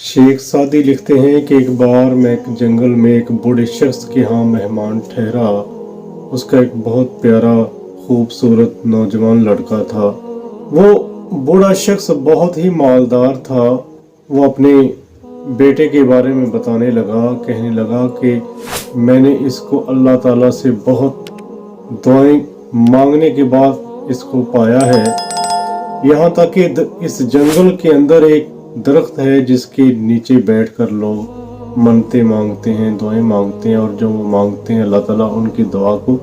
शेख सादी लिखते हैं कि एक बार मैं एक जंगल में एक बूढ़े शख्स के यहाँ मेहमान ठहरा। उसका एक बहुत प्यारा खूबसूरत नौजवान लड़का था। वो बूढ़ा शख्स बहुत ही मालदार था। वो अपने बेटे के बारे में बताने लगा, कहने लगा कि मैंने इसको अल्लाह ताला से बहुत दुआएं मांगने के बाद इसको पाया है। यहाँ तक कि इस जंगल के अंदर एक दरख्त है जिसके नीचे बैठकर लोग मन्नतें मांगते हैं, दुआएं मांगते हैं, और जो वो मांगते हैं अल्लाह ताला उनकी दुआ को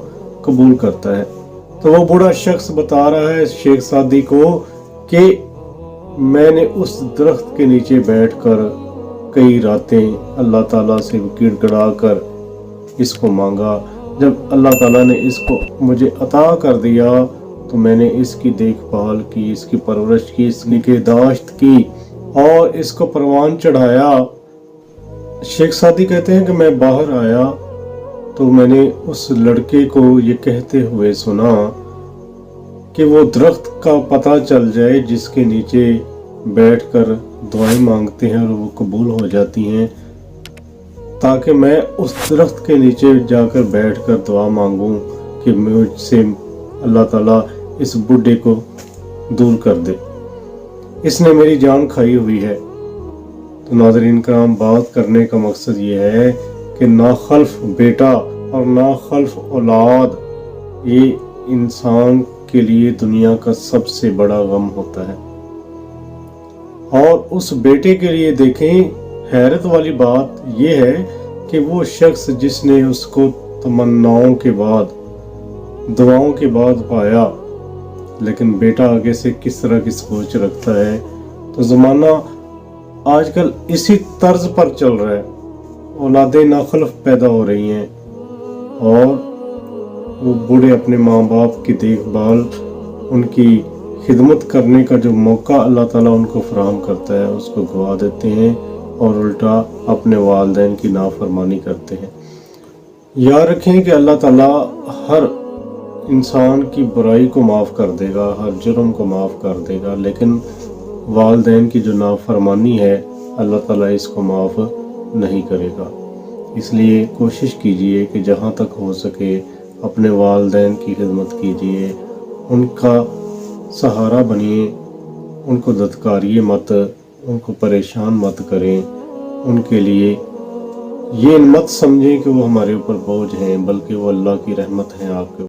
कबूल करता है। तो वो बूढ़ा शख्स बता रहा है शेख सादी को कि मैंने उस दरख्त के नीचे बैठकर कई रातें अल्लाह ताला से गिड़गिड़ा कर इसको मांगा। जब अल्लाह ताला ने इसको मुझे अता कर दिया तो मैंने इसकी देखभाल की, इसकी परवरिश की, इसकी निगहदाश्त की और इसको परवान चढ़ाया। शेख सादी कहते हैं कि मैं बाहर आया तो मैंने उस लड़के को ये कहते हुए सुना कि वो दरख्त का पता चल जाए जिसके नीचे बैठकर दुआएं मांगते हैं और वो कबूल हो जाती हैं, ताकि मैं उस दरख्त के नीचे जाकर बैठकर दुआ मांगूं कि मुझसे अल्लाह ताला इस बुढ़े को दूर कर दे, इसने मेरी जान खाई हुई है। तो नाज़रीन कराम, बात करने का मकसद ये है कि नाखल्फ बेटा और नाखल्फ औलाद ये इंसान के लिए दुनिया का सबसे बड़ा गम होता है। और उस बेटे के लिए देखें, हैरत वाली बात यह है कि वो शख्स जिसने उसको तमन्नाओं के बाद, दुआओं के बाद पाया, लेकिन बेटा आगे से किस तरह की सोच रखता है। तो ज़माना आजकल इसी तर्ज पर चल रहा है। औलादें नाखल्फ पैदा हो रही हैं और वो बूढ़े अपने माँ बाप की देखभाल, उनकी खिदमत करने का जो मौका अल्लाह ताला उनको फराहम करता है उसको गवा देते हैं और उल्टा अपने वालिदैन की नाफरमानी करते हैं। याद रखें कि अल्लाह ताला हर इंसान की बुराई को माफ़ कर देगा, हर जुर्म को माफ़ कर देगा, लेकिन वालिदैन की जो नाफरमानी है अल्लाह ताला इसको माफ़ नहीं करेगा। इसलिए कोशिश कीजिए कि जहाँ तक हो सके अपने वालिदैन की खिदमत कीजिए, उनका सहारा बनिए, उनको धत्कारिए मत, उनको परेशान मत करें। उनके लिए ये मत समझें कि वो हमारे ऊपर बोझ हैं, बल्कि वो अल्लाह की रहमत हैं आपके ऊपर।